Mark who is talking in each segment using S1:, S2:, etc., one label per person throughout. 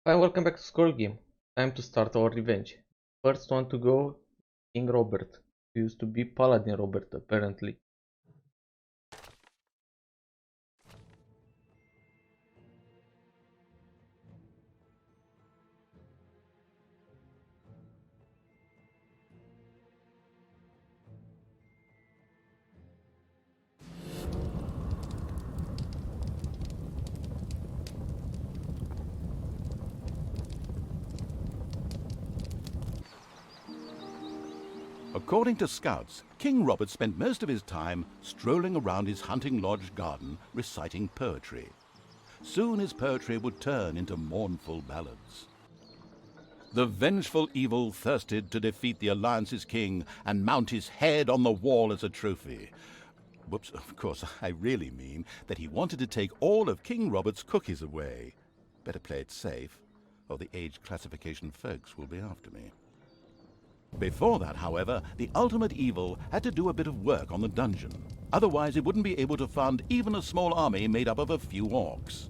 S1: Hi, welcome back to Scroll Game. Time to start our revenge. First one to go, King Robert. Who used to be Paladin Robert, apparently.
S2: According to scouts, King Robert spent most of his time strolling around his hunting lodge garden reciting poetry. Soon his poetry would turn into mournful ballads. The vengeful evil thirsted to defeat the Alliance's king and mount his head on the wall as a trophy. Whoops, of course, I really mean that he wanted to take all of King Robert's cookies away. Better play it safe, or the age classification folks will be after me. Before that, however, the ultimate evil had to do a bit of work on the dungeon. Otherwise, it wouldn't be able to fund even a small army made up of a few orcs.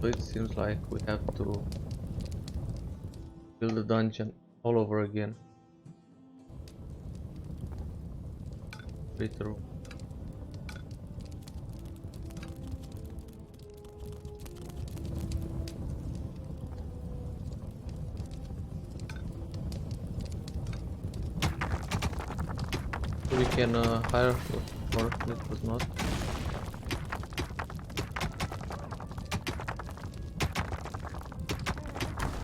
S1: So it seems like we have to build the dungeon all over again. Pretty true. We can hire, or it was not.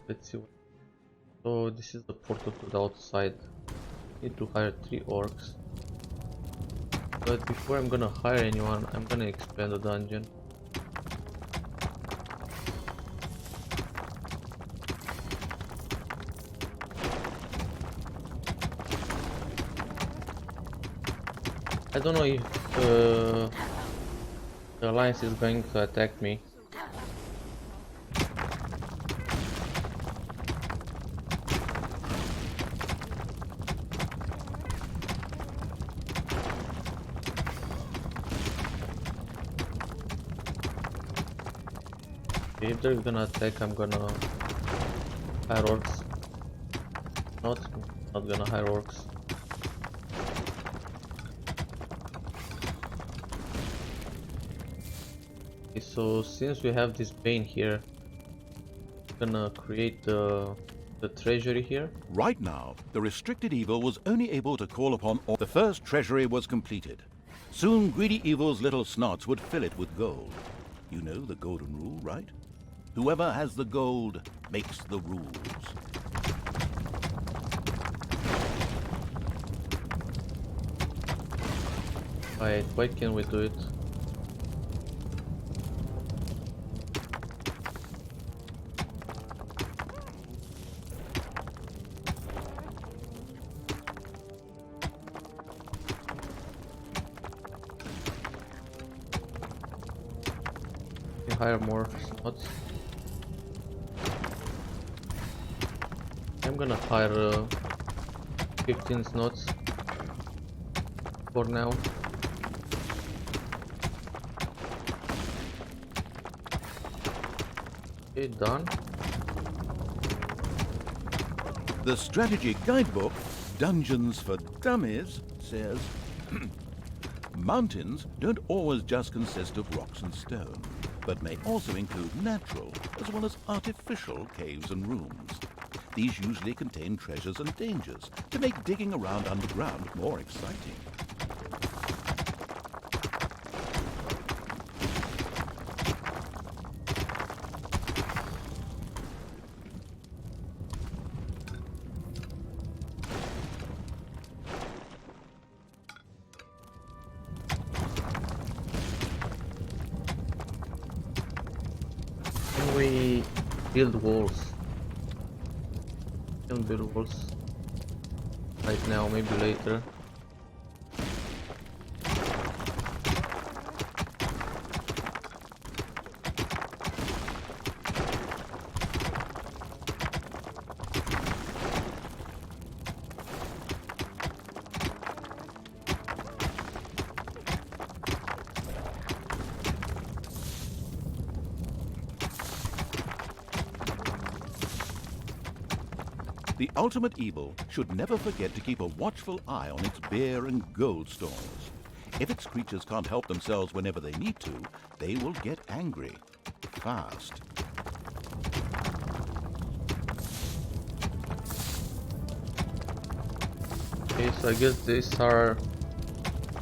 S1: Let's see. So this is the portal to the outside. Need to hire 3 orcs. But before I'm gonna hire anyone, I'm gonna expand the dungeon. I don't know if the Alliance is going to attack me. If they're gonna attack, I'm gonna hire orcs. Not gonna hire orcs. Okay, so since we have this vein here, we're gonna create the treasury here.
S2: Right now, the restricted evil was only able to call upon all. The first treasury was completed. Soon greedy evil's little snots would fill it with gold. You know the golden rule, right? Whoever has the gold makes the rules.
S1: Right, why can't we do it? You hire more slots. I'm gonna hire 15 slots for now. Okay, done.
S2: The strategy guidebook, Dungeons for Dummies, says mountains don't always just consist of rocks and stone, but may also include natural as well as artificial caves and rooms. These usually contain treasures and dangers to make digging around underground more exciting.
S1: Can we build walls? Can build walls right now, maybe later.
S2: The ultimate evil should never forget to keep a watchful eye on its beer and gold stores. If its creatures can't help themselves whenever they need to, they will get angry. Fast.
S1: Okay, so I guess these are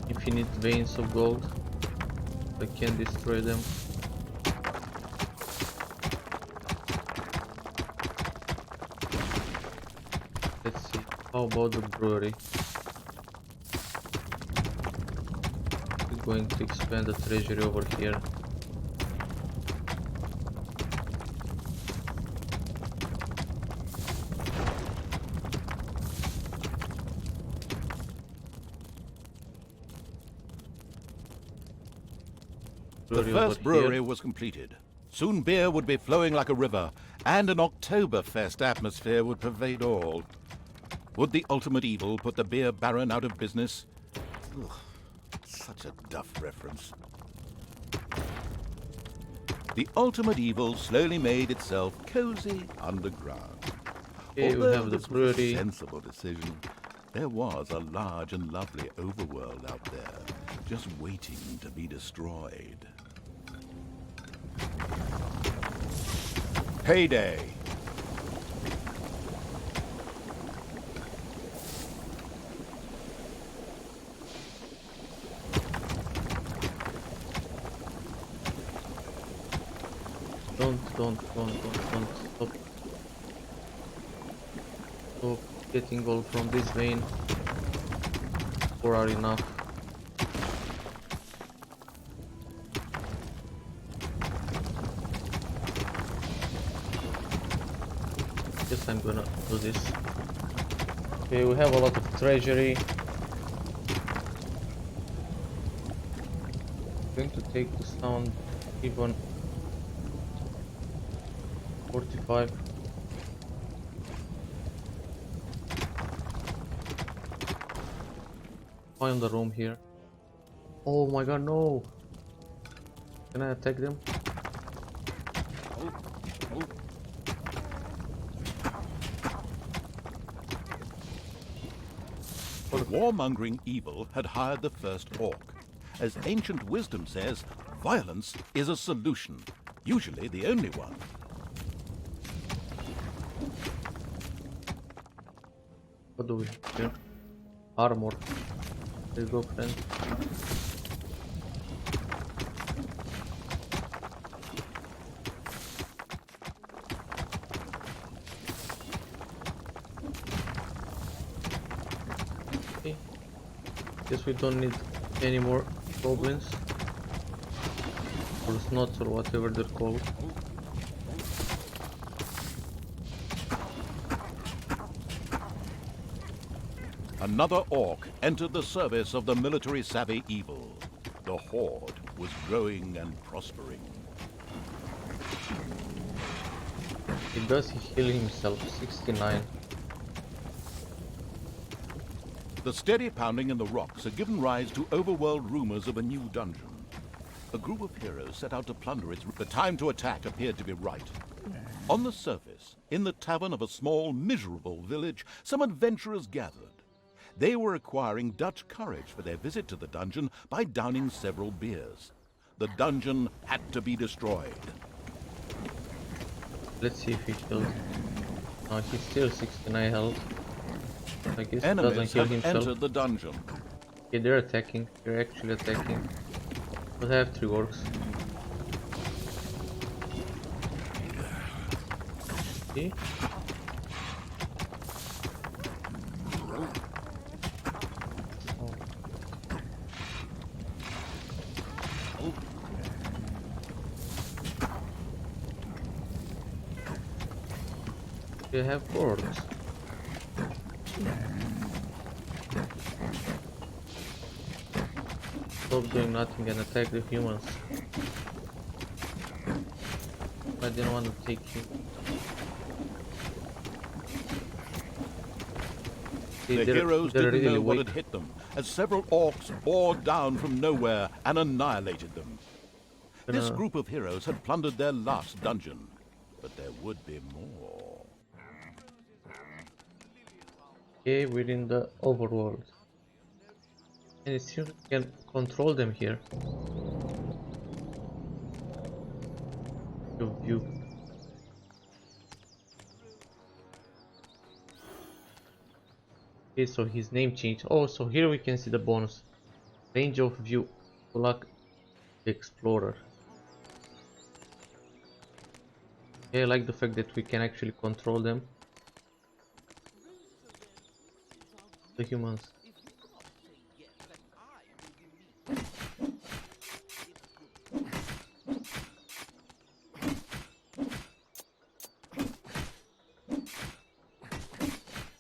S1: infinite veins of gold. I can destroy them. Let's see. How about the brewery? We're going to expand the treasury over here.
S2: The first brewery was completed. Soon beer would be flowing like a river, and an Oktoberfest atmosphere would pervade all. Would the ultimate evil put the beer baron out of business? Ugh, such a duff reference. The ultimate evil slowly made itself cozy underground.
S1: Okay, we have the
S2: this was a
S1: brewery.
S2: sensible decision, there was a large and lovely overworld out there, just waiting to be destroyed. Payday!
S1: Don't stop. Stop getting gold from this vein. 4 are enough. Guess I'm gonna do this. Okay, we have a lot of treasury. I'm going to take the sound even 45. Find the room here. Oh my god, no! Can I attack them?
S2: The warmongering evil had hired the first orc. As ancient wisdom says, violence is a solution, usually the only one.
S1: What do we have here? Armor. Let's go, friend. Okay. Guess we don't need any more goblins. Or snots or whatever they're called.
S2: Another orc entered the service of the military-savvy evil. The horde was growing and prospering.
S1: Does he heal himself? 69.
S2: The steady pounding in the rocks had given rise to overworld rumors of a new dungeon. A group of heroes set out to plunder its... The time to attack appeared to be right. On the surface, in the tavern of a small, miserable village, some adventurers gathered. They were acquiring Dutch courage for their visit to the dungeon by downing several beers. The dungeon had to be destroyed.
S1: Let's see if he killed. No, he's still 69 health. I guess he doesn't
S2: Enemies
S1: kill
S2: have
S1: himself.
S2: entered the dungeon.
S1: Okay, they're attacking. They're actually attacking. But I have 3 orcs. Okay. They have 4 orcs. Stop doing nothing and attack the humans. I didn't want to take you.
S2: The heroes didn't know what had hit them, as several orcs bore down from nowhere and annihilated them. This group of heroes had plundered their last dungeon, but there would be more.
S1: Okay, we're in the overworld. And it seems we can control them here. Your view. Okay, so his name changed. Oh, so here we can see the bonus. Range of view. Luck the explorer. Okay, I like the fact that we can actually control them. The humans.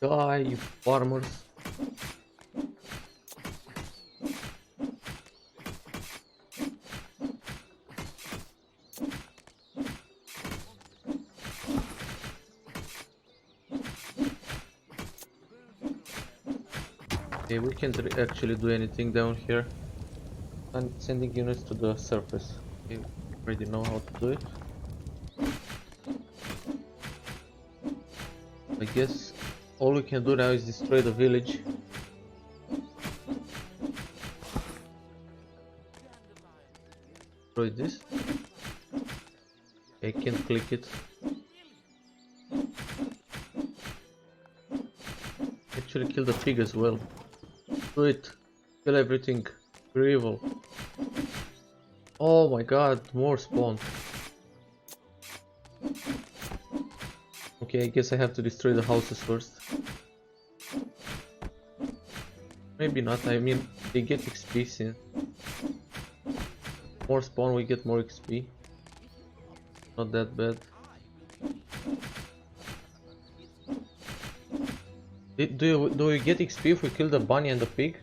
S1: Die, you farmers. Okay, we can't actually do anything down here. I'm sending units to the surface. Okay, we already know how to do it. I guess all we can do now is destroy the village. Destroy this. I can't click it. Actually kill the pig as well. Do it. Kill everything. You're evil. Oh my god, more spawn. Okay, I guess I have to destroy the houses first. Maybe not, I mean, they get XP since. More spawn, we get more XP. Not that bad. Do we get XP if we kill the bunny and the pig?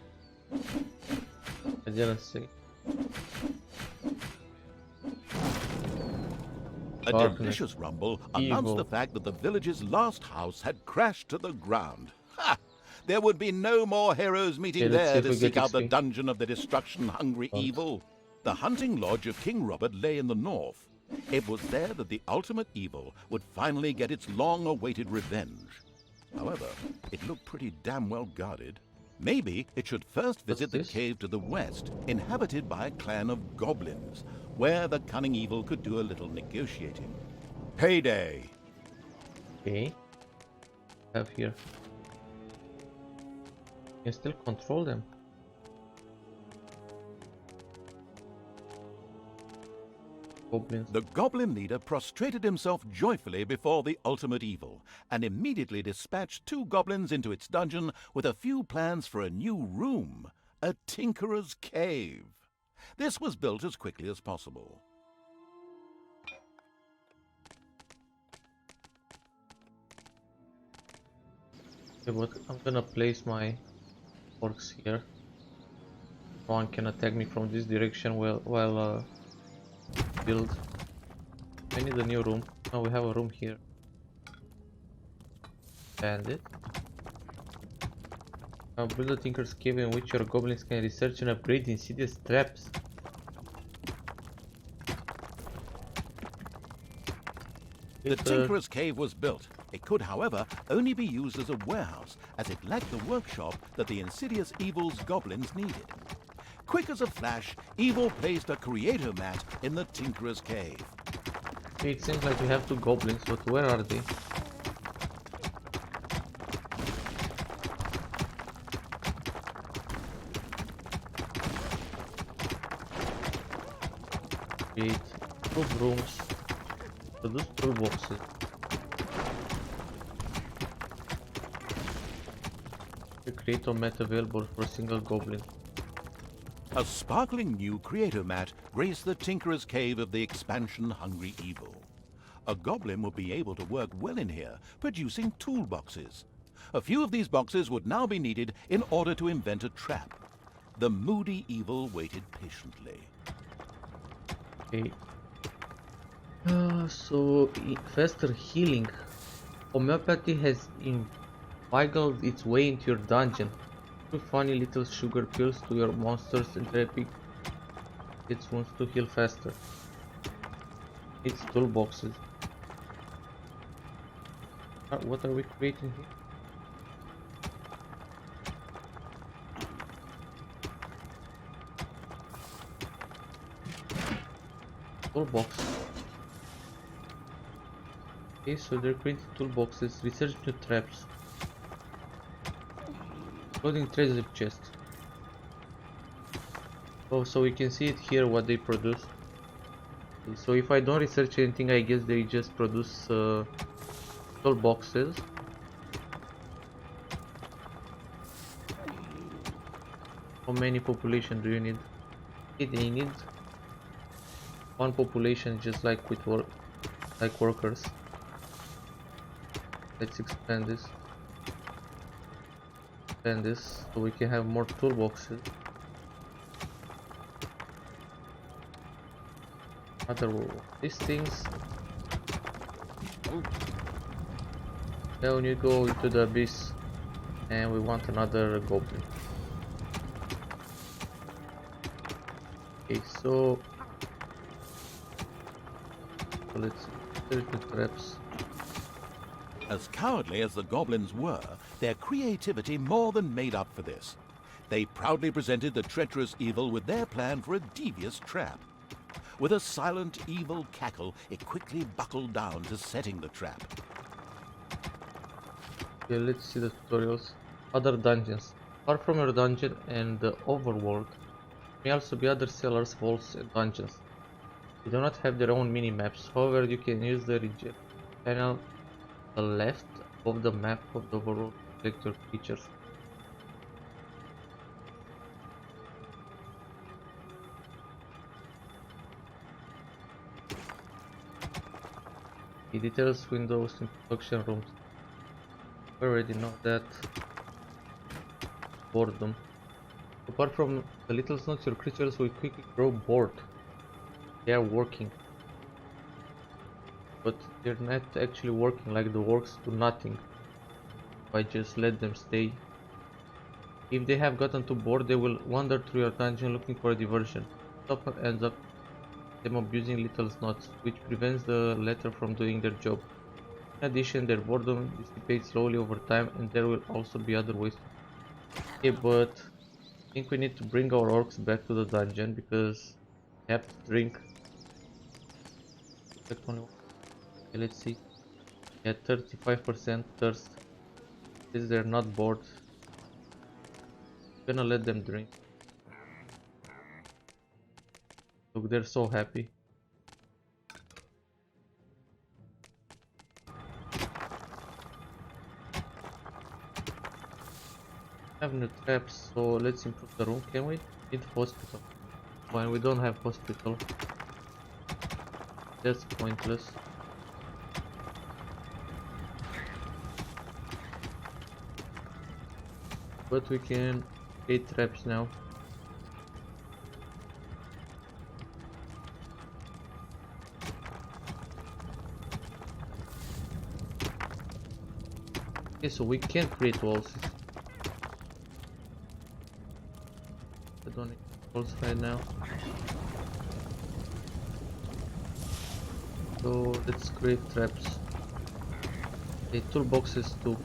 S1: I didn't see.
S2: A
S1: Darkness.
S2: delicious rumble announced
S1: Evil.
S2: the fact that the village's last house had crashed to the ground. Ha! There would be no more heroes meeting
S1: Okay, let's see
S2: there
S1: if
S2: to
S1: we get
S2: seek out the
S1: XP.
S2: dungeon of the destruction-hungry
S1: Don't.
S2: evil. The hunting lodge of King Robert lay in the north. It was there that the ultimate evil would finally get its long-awaited revenge. However, it looked pretty damn well guarded. Maybe it should first visit the
S1: this?
S2: cave to the west, inhabited by a clan of goblins, where the cunning evil could do a little negotiating. Payday!
S1: Okay. Have here. Can still control them. Goblins.
S2: The goblin leader prostrated himself joyfully before the ultimate evil, and immediately dispatched 2 goblins into its dungeon with a few plans for a new room, a tinkerer's cave. This was built as quickly as possible.
S1: Okay, but I'm gonna place my orcs here. No one can attack me from this direction while build. I need a new room. Oh, we have a room here. Bandit. Now build a tinker's cave in which your goblins can research and upgrade insidious traps.
S2: The tinkerer's cave was built. It could, however, only be used as a warehouse, as it lacked the workshop that the insidious evil's goblins needed. Quick as a flash, Evil placed a creator mat in the tinkerer's cave.
S1: It seems like we have 2 goblins, but where are they? Create 2 rooms. Produce toolboxes. Create a mat available for a single goblin.
S2: A sparkling new creator mat graced the tinkerer's cave of the expansion-hungry evil. A goblin would be able to work well in here, producing toolboxes. A few of these boxes would now be needed in order to invent a trap. The moody evil waited patiently.
S1: Okay. So faster healing. Homeopathy has inveigled its way into your dungeon. Two funny little sugar pills to your monsters and therapy. It wants to heal faster. It's toolboxes. What are we creating here? toolbox. Okay, so they're creating toolboxes. Research new traps. Loading treasure chest. Oh, so we can see it here what they produce. Okay, so if I don't research anything, I guess they just produce toolboxes. How many population do you need? Okay, they need one population, just like with workers. Let's expand this. Expand this so we can have more toolboxes. Other these things. Now we need to go into the abyss, and we want another goblin. Okay, so let's search the traps.
S2: As cowardly as the goblins were, their creativity more than made up for this. They proudly presented the treacherous evil with their plan for a devious trap. With a silent, evil cackle, it quickly buckled down to setting the trap.
S1: Okay, let's see the tutorials. Other dungeons. Apart from your dungeon and the overworld, may also be other cellars, vaults, and dungeons. They do not have their own mini-maps, however you can use the region panel the left of the map of the overworld to select your features. It details windows in production rooms. We already know that. Boredom. Apart from the little notes, your creatures will quickly grow bored. They are working, but they're not actually working, like the works do nothing. I just let them stay. If they have gotten too bored, they will wander through your dungeon looking for a diversion. Stop ends up them abusing little snots, which prevents the latter from doing their job. In addition, their boredom dissipates slowly over time, and there will also be other ways to. Okay, but I think we need to bring our orcs back to the dungeon because they have to drink. Okay, let's see. Yeah, 35% thirst. Since they're not bored, I'm gonna let them drink. Look, they're so happy. Have no traps, so let's improve the room, can we? Need hospital. When we don't have hospital, that's pointless. But we can create traps now. Okay, so we can create walls. I don't need walls right now. So let's create traps. Okay, toolboxes too.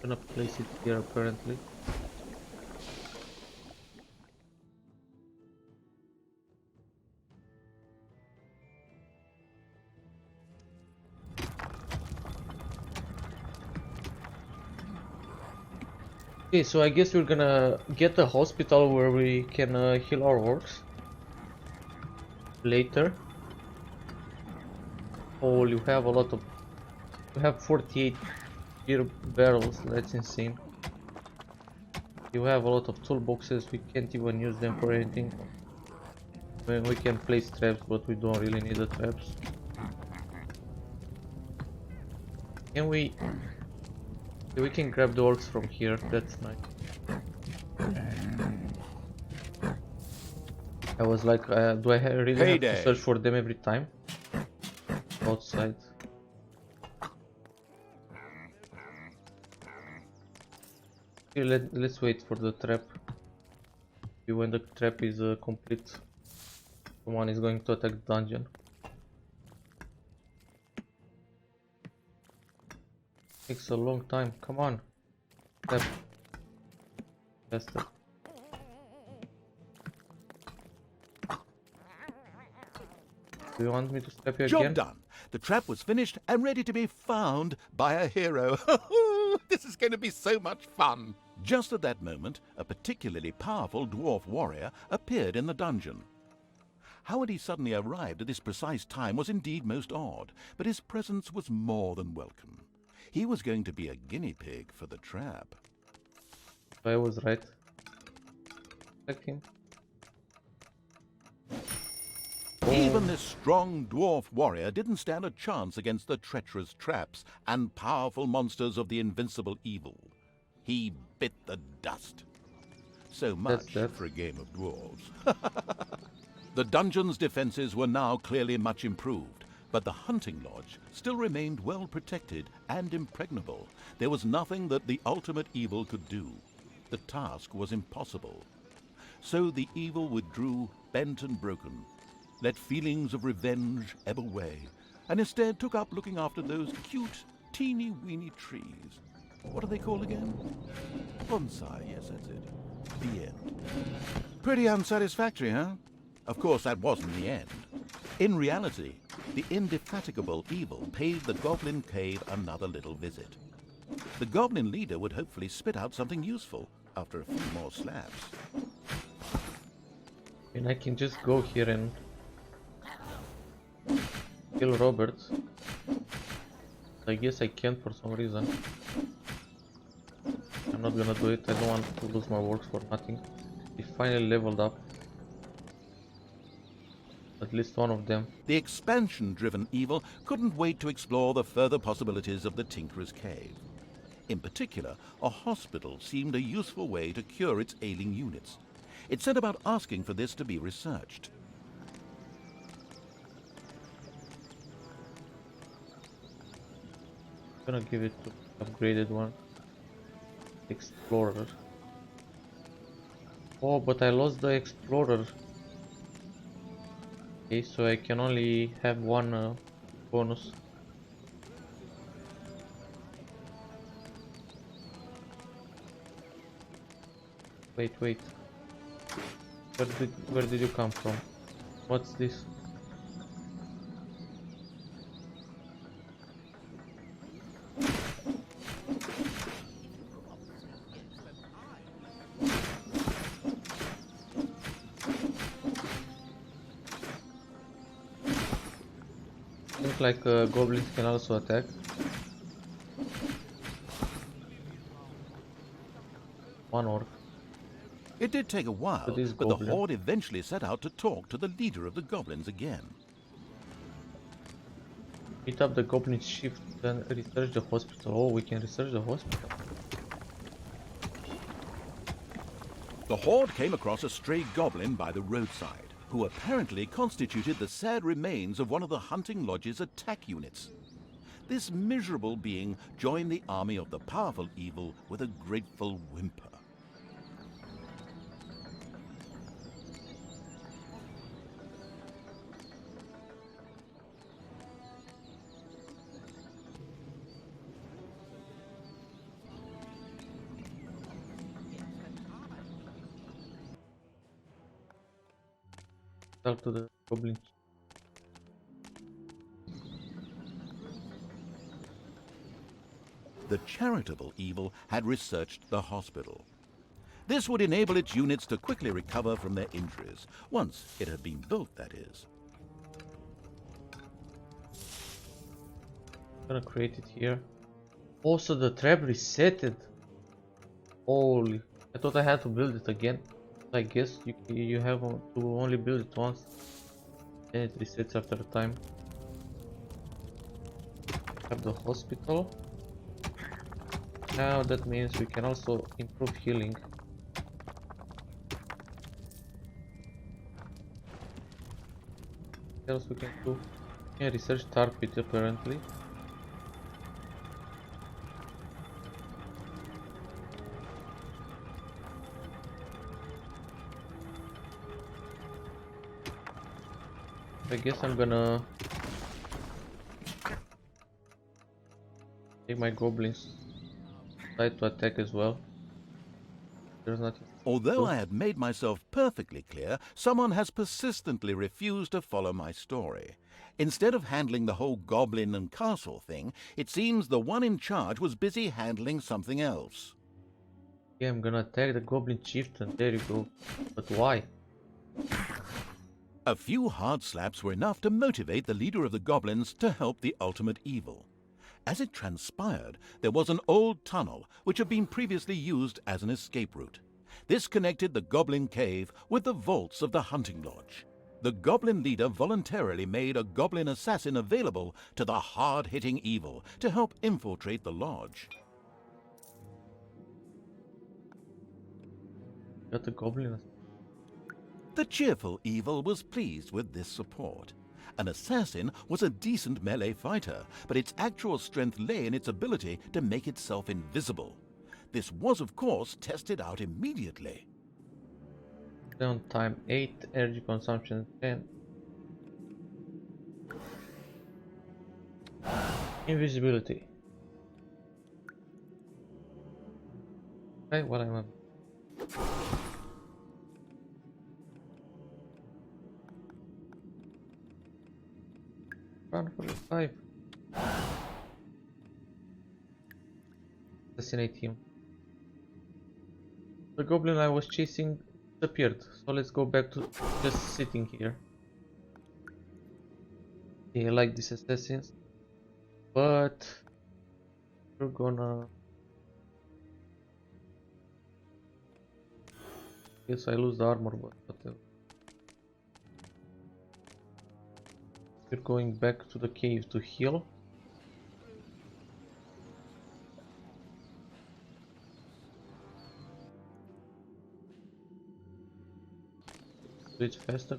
S1: I'm gonna place it here apparently. Okay, so I guess we're gonna get a hospital where we can heal our orcs later. Oh, you have a lot of. You have 48 beer barrels. That's insane. You have a lot of toolboxes. We can't even use them for anything. When we can place traps, but we don't really need the traps. Can we? We can grab the orcs from here. That's nice. I was like, do I really have to search for them every time? Outside. Okay, let's wait for the trap. When the trap is complete, someone is going to attack the dungeon. Takes a long time. Come on. Trap. Faster. Do you want me to slap you
S2: Job
S1: again?
S2: done. The trap was finished and ready to be found by a hero. This is going to be so much fun. Just at that moment, a particularly powerful dwarf warrior appeared in the dungeon. How had he suddenly arrived at this precise time was indeed most odd, but his presence was more than welcome. He was going to be a guinea pig for the trap.
S1: I was right. Like him.
S2: Even this strong dwarf warrior didn't stand a chance against the treacherous traps and powerful monsters of the invincible evil. He bit the dust. So much for a game of dwarves. The dungeon's defenses were now clearly much improved, but the hunting lodge still remained well protected and impregnable. There was nothing that the ultimate evil could do. The task was impossible. So the evil withdrew, bent and broken, let feelings of revenge ebb away, and instead took up looking after those cute, teeny-weeny trees. What are they called again? Bonsai, yes, that's it. The end. Pretty unsatisfactory, huh? Of course, that wasn't the end. In reality, the indefatigable evil paid the goblin cave another little visit. The goblin leader would hopefully spit out something useful after a few more slaps.
S1: And I can just go here and kill Robert. I guess I can't for some reason. I'm not gonna do it. I don't want to lose my works for nothing. We finally leveled up. At least one of them.
S2: The expansion-driven evil couldn't wait to explore the further possibilities of the Tinkerer's Cave. In particular, a hospital seemed a useful way to cure its ailing units. It set about asking for this to be researched.
S1: I'm gonna give it to upgraded one. Explorer. Oh, but I lost the Explorer. Okay, so I can only have one bonus. Wait. Where did you come from? What's this? Seems like goblins can also attack. One orc.
S2: It did take a while, but the horde eventually set out to talk to the leader of the goblins again.
S1: Meet up the goblin shift, then research the hospital. Oh, we can research the hospital.
S2: The horde came across a stray goblin by the roadside, who apparently constituted the sad remains of one of the hunting lodge's attack units. This miserable being joined the army of the powerful evil with a grateful whimper.
S1: Talk to the goblin.
S2: The charitable evil had researched the hospital. This would enable its units to quickly recover from their injuries, once it had been built, that is.
S1: I'm gonna create it here. Also, the trap resetted. Holy, I thought I had to build it again. I guess you have to only build it once, then it resets after a time. Have the hospital. Now that means we can also improve healing. What else we can do? We can research tar pit apparently. I guess I'm gonna take my goblins try to attack as well. There's nothing
S2: Although I had made myself perfectly clear, someone has persistently refused to follow my story. Instead of handling the whole goblin and castle thing, it seems the one in charge was busy handling something else.
S1: Yeah, I'm gonna attack the goblin chieftain. There you go. But why?
S2: A few hard slaps were enough to motivate the leader of the goblins to help the ultimate evil. As it transpired, there was an old tunnel which had been previously used as an escape route. This connected the goblin cave with the vaults of the hunting lodge. The goblin leader voluntarily made a goblin assassin available to the hard-hitting evil to help infiltrate the lodge.
S1: Got the goblin.
S2: The cheerful evil was pleased with this support. An assassin was a decent melee fighter, but its actual strength lay in its ability to make itself invisible. This was, of course, tested out immediately.
S1: Down time 8, energy consumption 10. Invisibility. Okay, what am I? Run for the 5. Assassinate him. The goblin I was chasing disappeared, so let's go back to just sitting here. Yeah, I like these assassins, but we're gonna... Yes, I lose the armor, but whatever. We're going back to the cave to heal. Do it faster.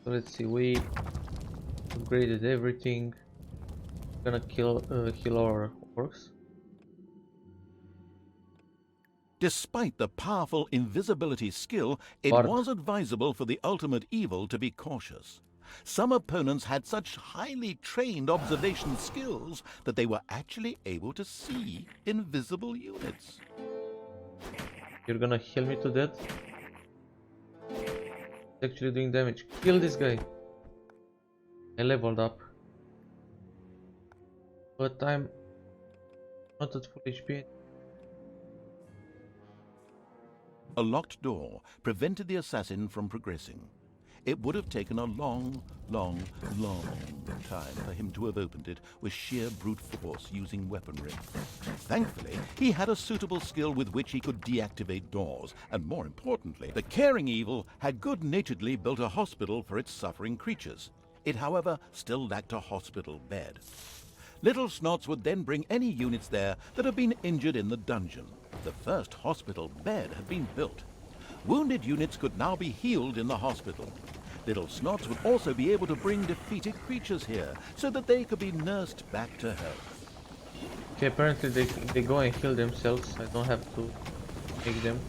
S1: So let's see, we upgraded everything. Gonna heal our orcs.
S2: Despite the powerful invisibility skill, it
S1: Bard.
S2: was advisable for the ultimate evil to be cautious. Some opponents had such highly trained observation skills that they were actually able to see invisible units.
S1: You're gonna heal me to death? It's actually doing damage. Kill this guy. I leveled up. But I'm not at full HP.
S2: A locked door prevented the assassin from progressing. It would have taken a long time for him to have opened it with sheer brute force using weaponry. Thankfully, he had a suitable skill with which he could deactivate doors, and more importantly, the caring evil had good-naturedly built a hospital for its suffering creatures. It, however, still lacked a hospital bed. Little Snots would then bring any units there that had been injured in the dungeon. The first hospital bed had been built. Wounded units could now be healed in the hospital. Little Snots would also be able to bring defeated creatures here, so that they could be nursed back to health.
S1: Okay, apparently they go and heal themselves. I don't have to make them.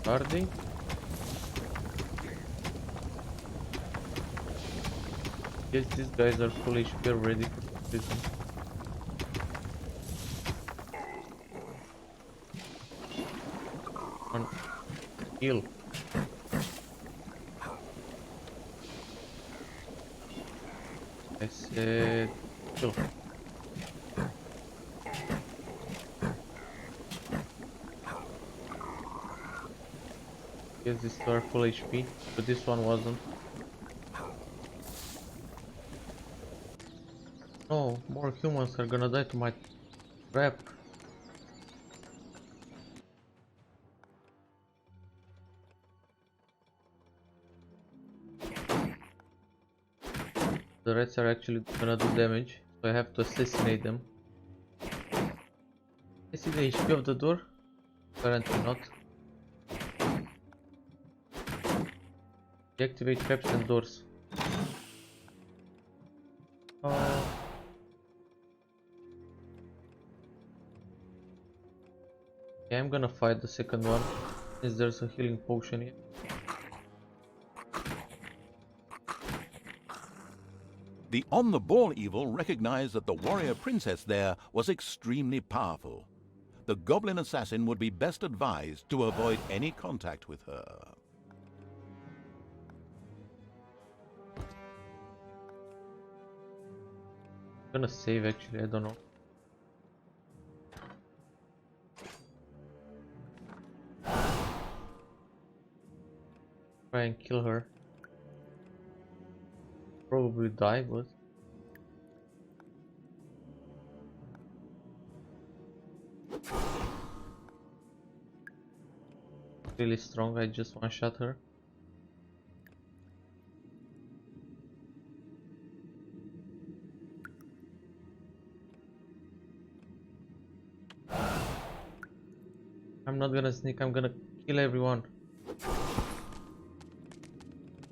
S1: Are they? Yes, these guys are full HP already for prison. On heal. I said heal. Yes, these two are full HP, but this one wasn't. No, more humans are gonna die to my trap. The rats are actually gonna do damage, so I have to assassinate them. I see the HP of the door? Apparently not. Deactivate traps and doors. Yeah, I'm gonna fight the second one, since there's a healing potion here.
S2: The on-the-ball evil recognized that the warrior princess there was extremely powerful. The goblin assassin would be best advised to avoid any contact with her.
S1: I'm gonna save actually, I don't know. Try and kill her. Probably die, but really strong. I just one-shot her. I'm not gonna sneak, I'm gonna kill everyone.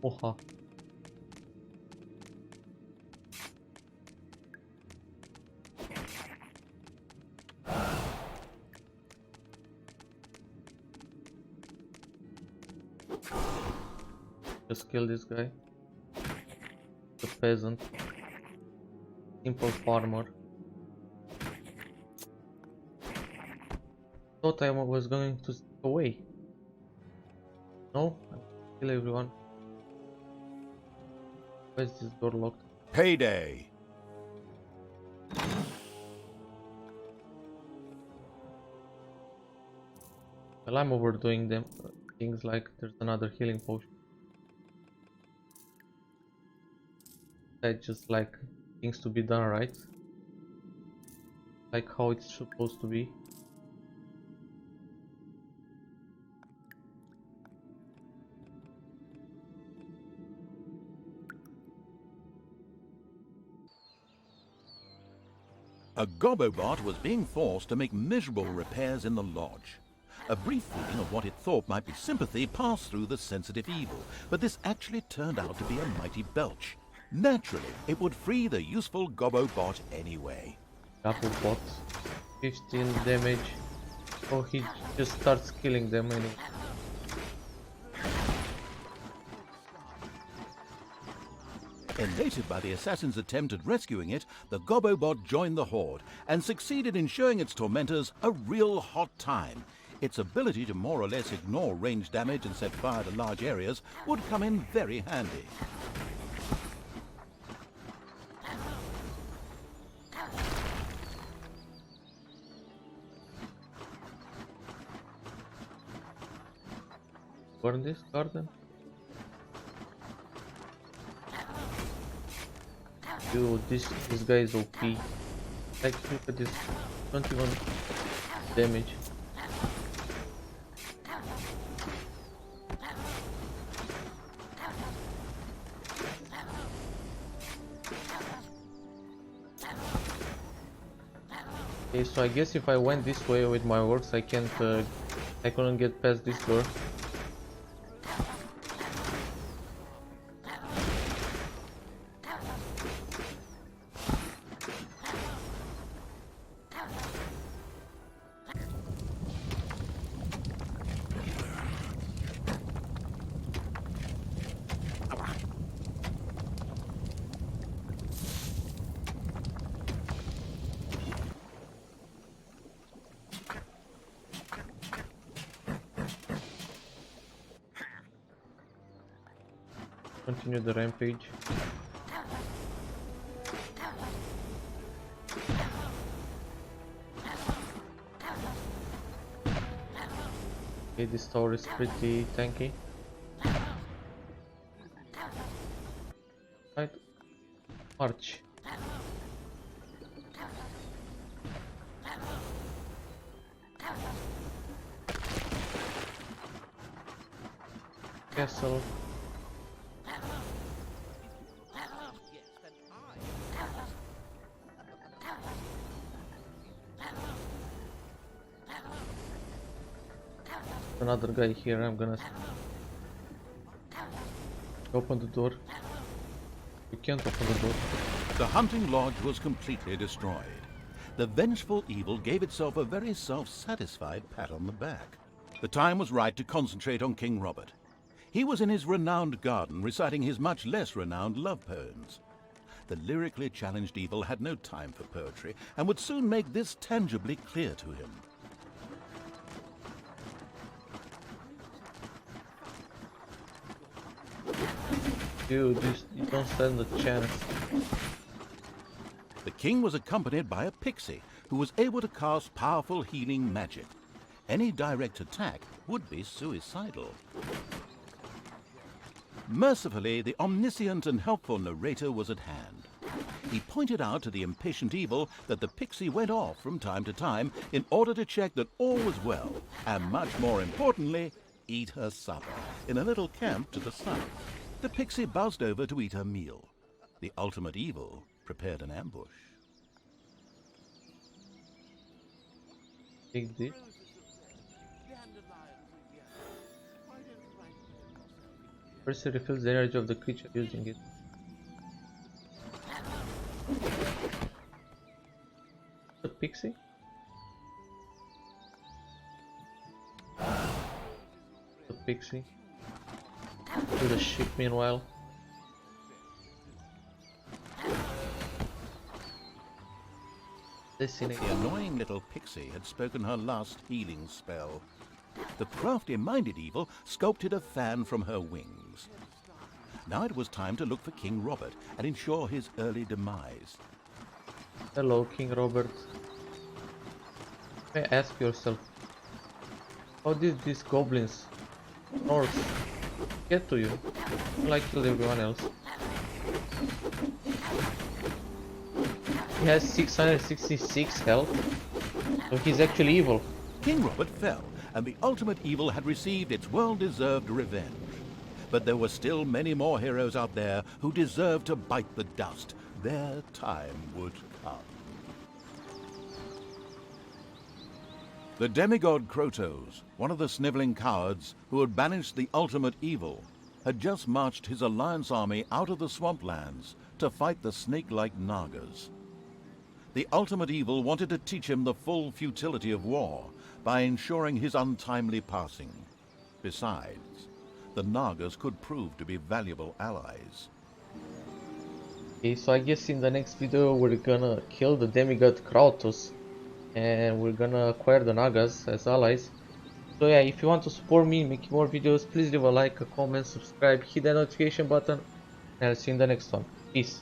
S1: Oha. Just kill this guy. The peasant. Simple farmer. Thought I was going to stay away. No, I kill everyone. Why is this door locked?
S2: Payday!
S1: Well, I'm overdoing them. Things like there's another healing potion. I just like things to be done right. Like how it's supposed to be.
S2: A Gobobot was being forced to make miserable repairs in the lodge. A brief feeling of what it thought might be sympathy passed through the sensitive evil, but this actually turned out to be a mighty belch. Naturally, it would free the useful Gobobot anyway.
S1: Couple bots. 15 damage. Oh, he just starts killing them anyway.
S2: Elated by the assassin's attempt at rescuing it, the Gobobot joined the horde and succeeded in showing its tormentors a real hot time. Its ability to more or less ignore range damage and set fire to large areas would come in very handy.
S1: Burn this garden. Dude, this guy is OP. Like, look at this, 21 damage. Okay, so I guess if I went this way with my works, I couldn't get past this door. Continue the rampage. Okay, this tower is pretty tanky. Right, march. Castle. Another guy here. I'm gonna open the door. You can't open the door.
S2: The hunting lodge was completely destroyed. the vengeful evil gave itself a very self-satisfied pat on the back. The time was right to concentrate on King Robert. He was in his renowned garden reciting his much less renowned love poems. The lyrically challenged evil had no time for poetry and would soon make this tangibly clear to him.
S1: Dude, you don't stand a chance.
S2: The king was accompanied by a pixie who was able to cast powerful healing magic. Any direct attack would be suicidal. Mercifully, the omniscient and helpful narrator was at hand. He pointed out to the impatient evil that the pixie went off from time to time in order to check that all was well, and much more importantly, eat her supper in a little camp to the south. The pixie buzzed over to eat her meal. The ultimate evil prepared an ambush.
S1: Take this. First, it refills the energy of the creature using it. The pixie? The pixie. To the ship meanwhile. Assassinate.
S2: The annoying little pixie had spoken her last healing spell. The crafty-minded evil sculpted a fan from her wings. Now it was time to look for King Robert and ensure his early demise.
S1: Hello, King Robert. You may ask yourself, how did these goblins, orcs, get to you? Like killed everyone else. He has 666 health, so he's actually evil.
S2: King Robert fell, and the ultimate evil had received its well-deserved revenge. But there were still many more heroes out there who deserved to bite the dust. Their time would come. The demigod Krotos, one of the sniveling cowards who had banished the ultimate evil, had just marched his alliance army out of the swamplands to fight the snake-like Nagas. The ultimate evil wanted to teach him the full futility of war by ensuring his untimely passing. Besides, the Nagas could prove to be valuable allies.
S1: Okay, so I guess in the next video we're gonna kill the demigod Kratos and we're gonna acquire the Nagas as allies. So yeah, if you want to support me making more videos, please leave a like, a comment, subscribe, hit that notification button, and I'll see you in the next one. Peace.